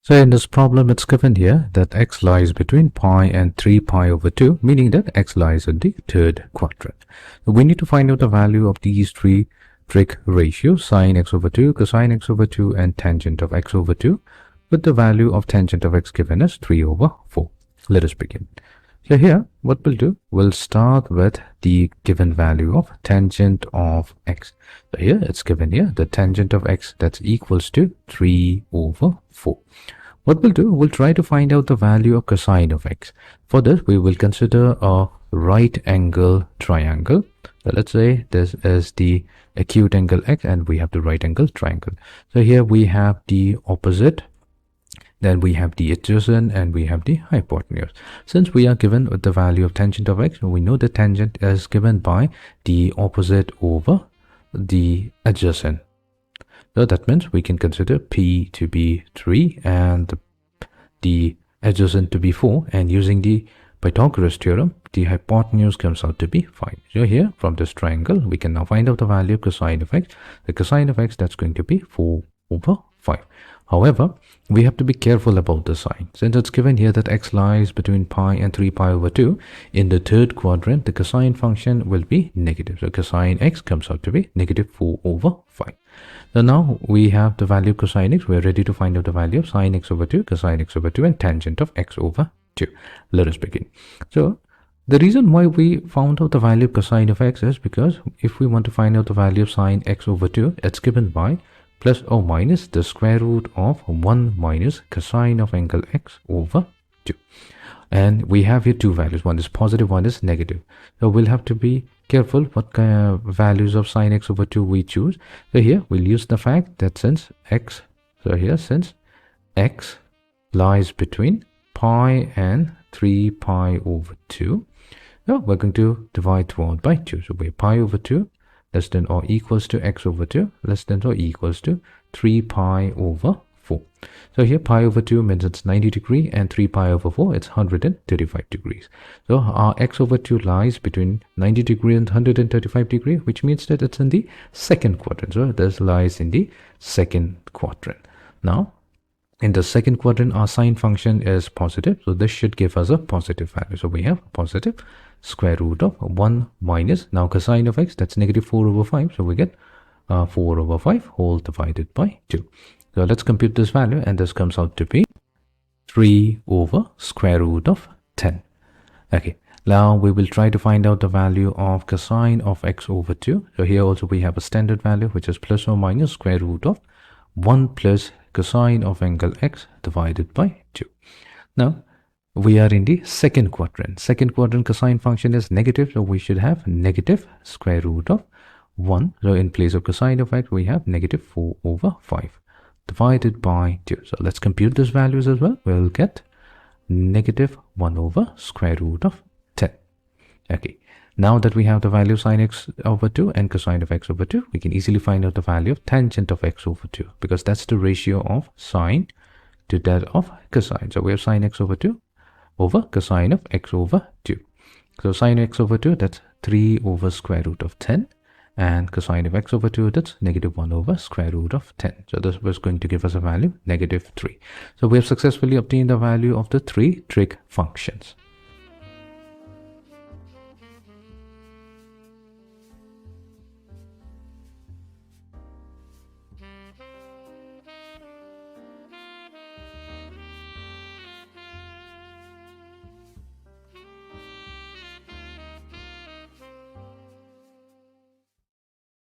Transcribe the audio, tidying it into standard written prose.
So in this problem, it's given here that x lies between pi and 3 pi over 2, meaning that x lies in the third quadrant. So we need to find out the value of these three trig ratios, sine x over 2, cosine x over 2, and tangent of x over 2, with the value of tangent of x given as 3 over 4. Let us begin. So here, what we'll do, we'll start with the given value of tangent of x. So here, it's given here, the tangent of x that's equals to 3 over 4. What we'll do, we'll try to find out the value of cosine of x. For this, we will consider a right angle triangle. So let's say this is the acute angle x and we have the right angle triangle. So here we have the opposite, then we have the adjacent, and we have the hypotenuse. Since we are given with the value of tangent of x, we know the tangent is given by the opposite over the adjacent. So that means we can consider P to be 3 and the adjacent to be 4, and using the Pythagoras theorem, the hypotenuse comes out to be 5. So here from this triangle, we can now find out the value of cosine of x. The cosine of x, that's going to be 4 over 5. However, we have to be careful about the sign. Since it's given here that x lies between pi and 3 pi over 2, in the third quadrant, the cosine function will be negative. So cosine x comes out to be negative 4 over 5. So now we have the value of cosine x. We're ready to find out the value of sine x over 2, cosine x over 2, and tangent of x over 2. Let us begin. So the reason why we found out the value of cosine of x is because if we want to find out the value of sine x over 2, it's given by plus or minus the square root of 1 minus cosine of angle x over 2. And we have here two values. One is positive, one is negative. So we'll have to be careful what kind of values of sine x over 2 we choose. So here we'll use the fact that since x lies between pi and 3 pi over 2, now we're going to divide throughout by 2. So we have pi over 2 less than or equals to x over 2 less than or equals to 3 pi over 4. So here pi over 2 means it's 90 degrees and 3 pi over 4 it's 135 degrees. So our x over 2 lies between 90 degrees and 135 degrees, which means that it's in the second quadrant. So this lies in the second quadrant. Now in the second quadrant, our sine function is positive, so this should give us a positive value. So we have positive square root of 1 minus, now cosine of x, that's negative 4 over 5, so we get 4 over 5 whole divided by 2. So let's compute this value, and this comes out to be 3 over square root of 10. Okay, now we will try to find out the value of cosine of x over 2. So here also we have a standard value, which is plus or minus square root of 1 plus cosine of angle x divided by 2. Now we are in the second quadrant. Second quadrant cosine function is negative, so we should have negative square root of 1. So in place of cosine of x, we have negative 4 over 5 divided by 2. So let's compute these values as well. We'll get negative 1 over square root of 10. Okay. Now that we have the value of sine x over 2 and cosine of x over 2, we can easily find out the value of tangent of x over 2, because that's the ratio of sine to that of cosine. So we have sine x over 2 over cosine of x over 2. So sine x over 2, that's 3 over square root of 10, and cosine of x over 2, that's negative 1 over square root of 10. So this was going to give us a value negative 3. So we have successfully obtained the value of the three trig functions.